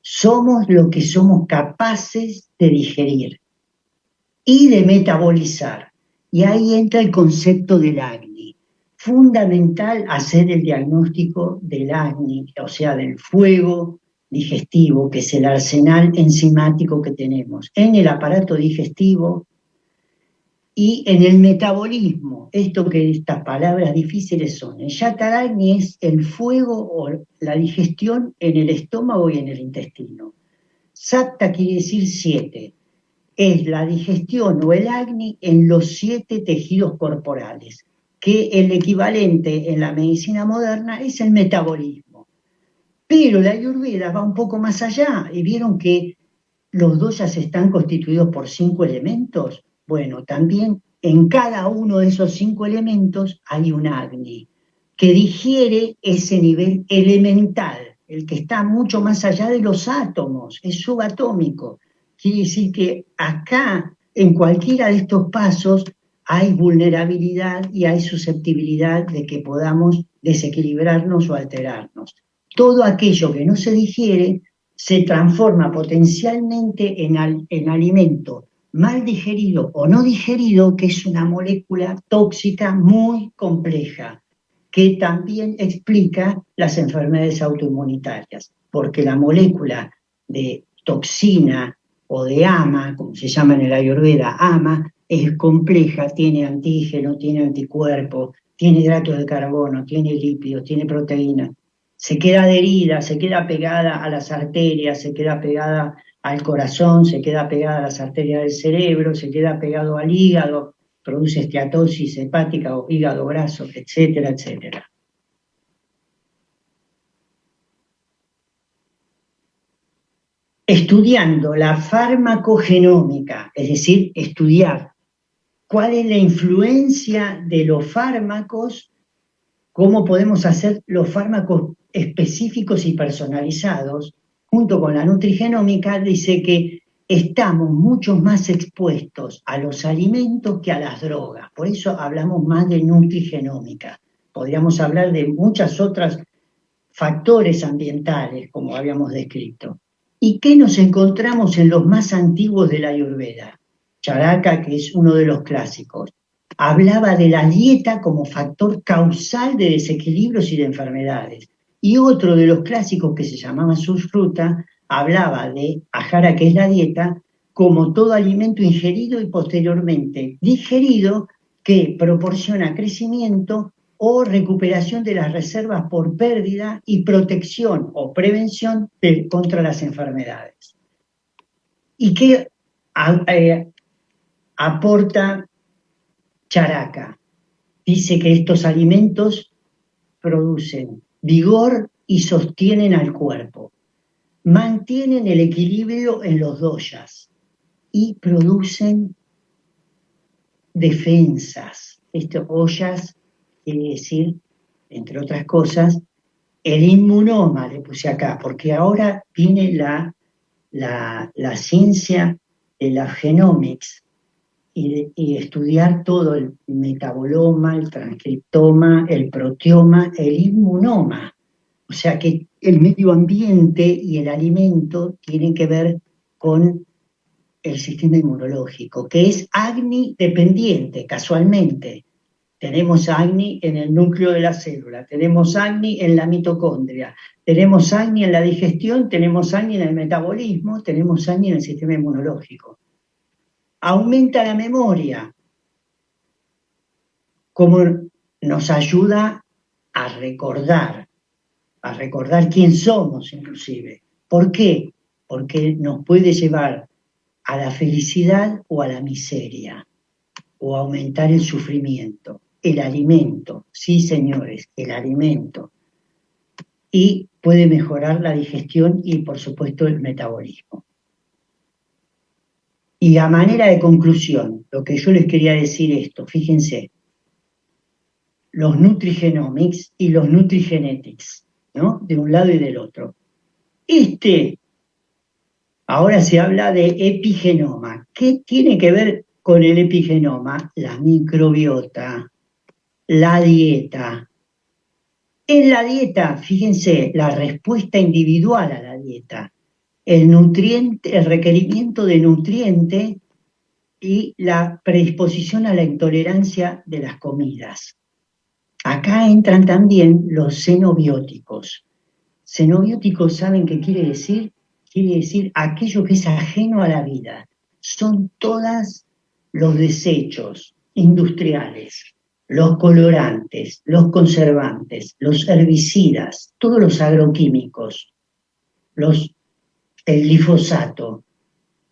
Somos lo que somos capaces de digerir y de metabolizar. Y ahí entra el concepto del Agni. Fundamental hacer el diagnóstico del Agni, o sea, del fuego digestivo, que es el arsenal enzimático que tenemos en el aparato digestivo y en el metabolismo. Estas palabras difíciles son. El Yataragni es el fuego o la digestión en el estómago y en el intestino. Satta quiere decir 7. Es la digestión o el Agni en los 7 tejidos corporales, que el equivalente en la medicina moderna es el metabolismo. Pero la Ayurveda va un poco más allá y vieron que los doshas están constituidos por 5 elementos. Bueno, también en cada uno de esos 5 elementos hay un Agni que digiere ese nivel elemental, el que está mucho más allá de los átomos, es subatómico. Quiere decir que acá, en cualquiera de estos pasos, hay vulnerabilidad y hay susceptibilidad de que podamos desequilibrarnos o alterarnos. Todo aquello que no se digiere se transforma potencialmente en alimento mal digerido o no digerido, que es una molécula tóxica muy compleja, que también explica las enfermedades autoinmunitarias, porque la molécula de toxina o de AMA, como se llama en el Ayurveda, AMA, es compleja, tiene antígeno, tiene anticuerpo, tiene hidratos de carbono, tiene lípidos, tiene proteínas. Se queda adherida, se queda pegada a las arterias, se queda pegada al corazón, se queda pegada a las arterias del cerebro, se queda pegado al hígado, produce esteatosis hepática o hígado graso, etcétera, etcétera. Estudiando la farmacogenómica, es decir, estudiar cuál es la influencia de los fármacos, cómo podemos hacer los fármacos específicos y personalizados, junto con la nutrigenómica, dice que estamos mucho más expuestos a los alimentos que a las drogas. Por eso hablamos más de nutrigenómica. Podríamos hablar de muchas otras factores ambientales, como habíamos descrito. ¿Y qué nos encontramos en los más antiguos de la Ayurveda? Charaka, que es uno de los clásicos, hablaba de la dieta como factor causal de desequilibrios y de enfermedades. Y otro de los clásicos, que se llamaba Sushruta, hablaba de Ahara, que es la dieta, como todo alimento ingerido y posteriormente digerido que proporciona crecimiento o recuperación de las reservas por pérdida y protección o prevención contra las enfermedades. ¿Y qué aporta Charaka? Dice que estos alimentos producen vigor y sostienen al cuerpo, mantienen el equilibrio en los doshas y producen defensas. Estos doshas quiere decir, entre otras cosas, el inmunoma, le puse acá, porque ahora viene la ciencia de la genomics y estudiar todo el metaboloma, el transcriptoma, el proteoma, el inmunoma. O sea que el medio ambiente y el alimento tienen que ver con el sistema inmunológico, que es Agni dependiente, casualmente. Tenemos Agni en el núcleo de la célula, tenemos Agni en la mitocondria, tenemos Agni en la digestión, tenemos Agni en el metabolismo, tenemos Agni en el sistema inmunológico. Aumenta la memoria, como nos ayuda a recordar quién somos inclusive. ¿Por qué? Porque nos puede llevar a la felicidad o a la miseria, o aumentar el sufrimiento. el alimento, sí señores, el alimento, y puede mejorar la digestión y por supuesto el metabolismo. Y a manera de conclusión, lo que yo les quería decir esto, fíjense, los nutrigenomics y los nutrigenetics, ¿no? De un lado y del otro. Ahora se habla de epigenoma. ¿Qué tiene que ver con el epigenoma? La microbiota, la dieta. En la dieta, fíjense, la respuesta individual a la dieta, el nutriente, el requerimiento de nutriente y la predisposición a la intolerancia de las comidas. Acá entran también los xenobióticos. Xenobióticos, ¿saben qué quiere decir? Quiere decir aquello que es ajeno a la vida. Son todos los desechos industriales, los colorantes, los conservantes, los herbicidas, todos los agroquímicos, el glifosato,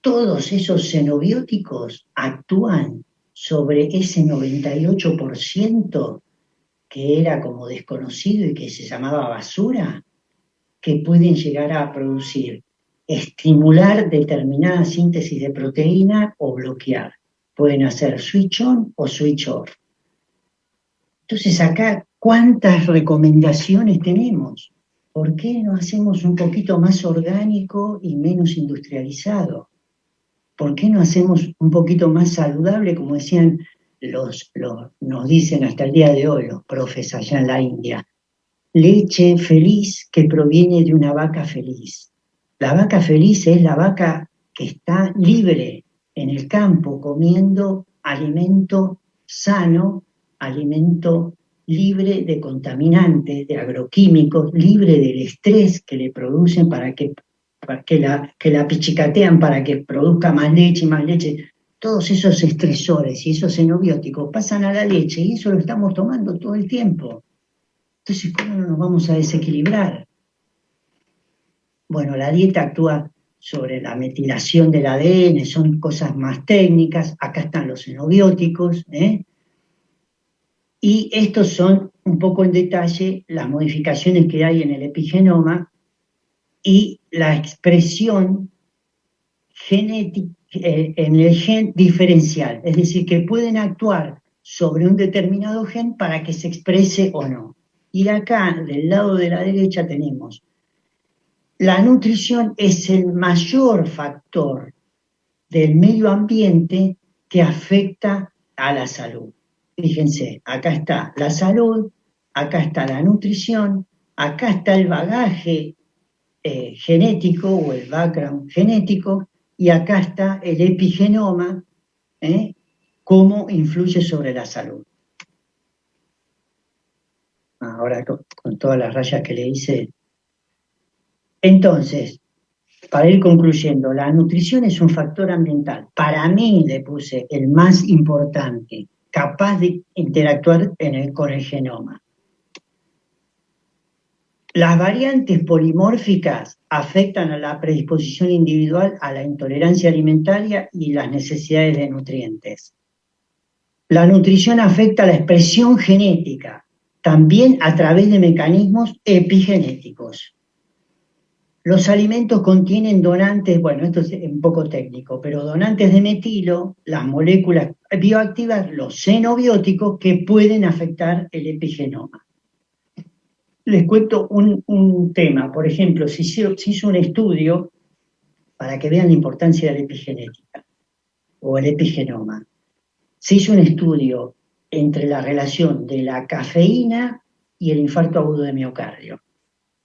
todos esos xenobióticos actúan sobre ese 98% que era como desconocido y que se llamaba basura, que pueden llegar a producir, estimular determinada síntesis de proteína o bloquear. Pueden hacer switch on o switch off. Entonces acá, ¿cuántas recomendaciones tenemos? ¿Por qué no hacemos un poquito más orgánico y menos industrializado? ¿Por qué no hacemos un poquito más saludable, como decían nos dicen hasta el día de hoy los profes allá en la India? Leche feliz que proviene de una vaca feliz. La vaca feliz es la vaca que está libre en el campo comiendo alimento sano, alimento libre de contaminantes, de agroquímicos, libre del estrés que le producen para que la pichicatean para que produzca más leche y más leche. Todos esos estresores y esos xenobióticos pasan a la leche y eso lo estamos tomando todo el tiempo. Entonces, ¿cómo no nos vamos a desequilibrar? Bueno, la dieta actúa sobre la metilación del ADN, son cosas más técnicas, acá están los xenobióticos, y estos son un poco en detalle las modificaciones que hay en el epigenoma y la expresión genética en el gen diferencial, es decir, que pueden actuar sobre un determinado gen para que se exprese o no. Y acá, del lado de la derecha, tenemos la nutrición es el mayor factor del medio ambiente que afecta a la salud. Fíjense, acá está la salud, acá está la nutrición, acá está el bagaje genético o el background genético, y acá está el epigenoma, cómo influye sobre la salud. Ahora con todas las rayas que le hice. Entonces, para ir concluyendo, la nutrición es un factor ambiental. Para mí le puse el más importante, capaz de interactuar con el genoma. Las variantes polimórficas afectan a la predisposición individual a la intolerancia alimentaria y las necesidades de nutrientes. La nutrición afecta a la expresión genética, también a través de mecanismos epigenéticos. Los alimentos contienen donantes, bueno, esto es un poco técnico, pero donantes de metilo, las moléculas bioactivas, los xenobióticos que pueden afectar el epigenoma. Les cuento un tema, por ejemplo, se hizo un estudio para que vean la importancia de la epigenética o el epigenoma. Se hizo un estudio entre la relación de la cafeína y el infarto agudo de miocardio.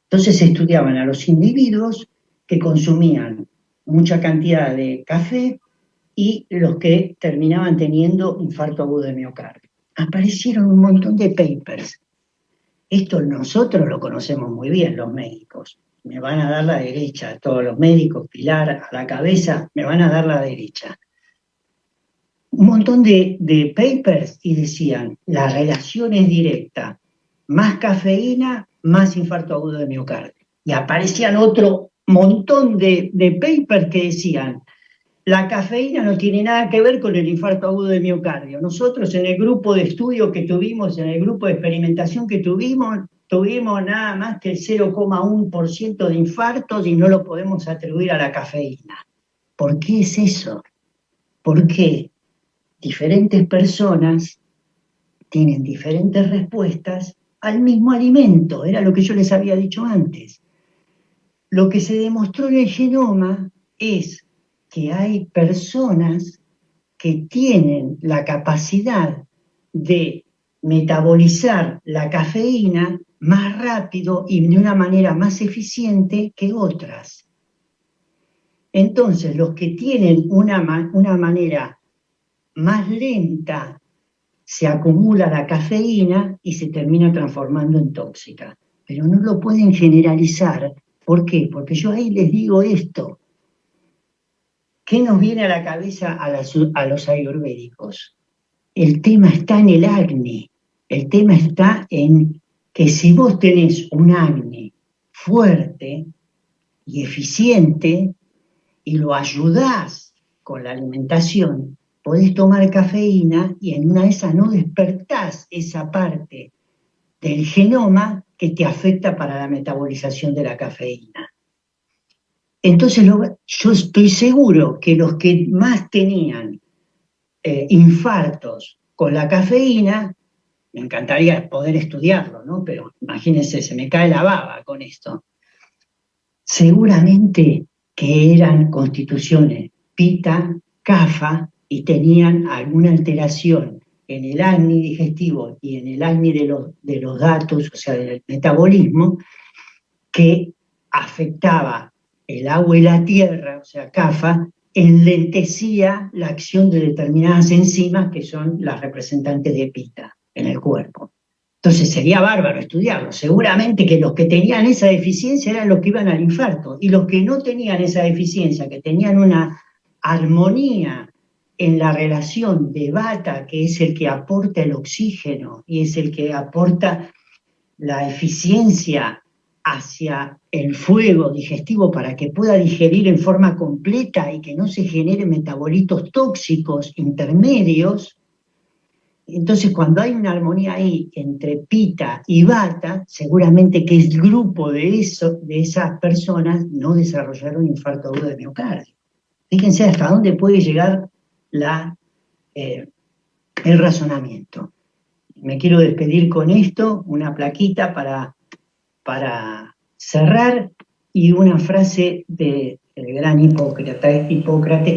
Entonces se estudiaban a los individuos que consumían mucha cantidad de café y los que terminaban teniendo infarto agudo de miocardio. Aparecieron un montón de papers. Esto nosotros lo conocemos muy bien, los médicos. Me van a dar la derecha, todos los médicos, Pilar a la cabeza, me van a dar la derecha. Un montón de papers y decían, la relación es directa, más cafeína, más infarto agudo de miocardio. Y aparecían otro montón de papers que decían, La cafeína no tiene nada que ver con el infarto agudo de miocardio. Nosotros en el grupo de estudio que tuvimos, en el grupo de experimentación que tuvimos nada más que el 0,1% de infartos y no lo podemos atribuir a la cafeína. ¿Por qué es eso? Porque diferentes personas tienen diferentes respuestas al mismo alimento. Era lo que yo les había dicho antes. Lo que se demostró en el genoma es que hay personas que tienen la capacidad de metabolizar la cafeína más rápido y de una manera más eficiente que otras. Entonces, los que tienen una manera más lenta, se acumula la cafeína y se termina transformando en tóxica. Pero no lo pueden generalizar. ¿Por qué? Porque yo ahí les digo esto. ¿Qué nos viene a la cabeza a los ayurvédicos? El tema está en el acné. El tema está en que si vos tenés un acné fuerte y eficiente y lo ayudás con la alimentación, podés tomar cafeína y en una de esas no despertás esa parte del genoma que te afecta para la metabolización de la cafeína. Entonces yo estoy seguro que los que más tenían infartos con la cafeína, me encantaría poder estudiarlo, ¿no? Pero imagínense, se me cae la baba con esto. Seguramente que eran constituciones Pitta, Kapha y tenían alguna alteración en el acné digestivo y en el acné de los datos, o sea, del metabolismo, que afectaba el agua y la tierra, o sea, Kapha, enlentecía la acción de determinadas enzimas que son las representantes de Pitta en el cuerpo. Entonces sería bárbaro estudiarlo. Seguramente que los que tenían esa deficiencia eran los que iban al infarto y los que no tenían esa deficiencia, que tenían una armonía en la relación de Vata, que es el que aporta el oxígeno y es el que aporta la eficiencia hacia el fuego digestivo para que pueda digerir en forma completa y que no se generen metabolitos tóxicos intermedios. Entonces, cuando hay una armonía ahí entre Pitta y Vata, seguramente que el grupo de esas personas no desarrollaron infarto agudo de miocardio. Fíjense hasta dónde puede llegar el razonamiento. Me quiero despedir con esto, una plaquita para cerrar y una frase del gran Hipócrates,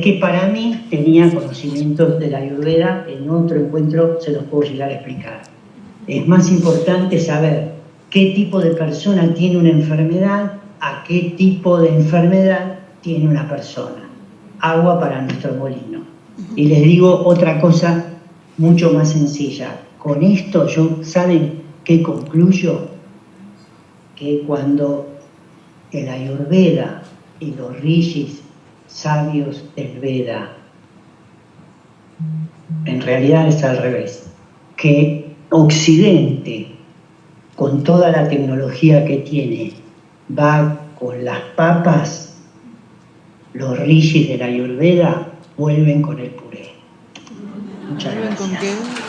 que para mí tenía conocimientos de la Ayurveda, en otro encuentro se los puedo llegar a explicar. Es más importante saber qué tipo de persona tiene una enfermedad, a qué tipo de enfermedad tiene una persona. Agua para nuestro molino. Y les digo otra cosa mucho más sencilla. Con esto ¿saben qué concluyo? Que cuando el Ayurveda y los rishis sabios del Veda, en realidad es al revés, que Occidente, con toda la tecnología que tiene, va con las papas, los rishis de la Ayurveda vuelven con el puré. Muchas gracias.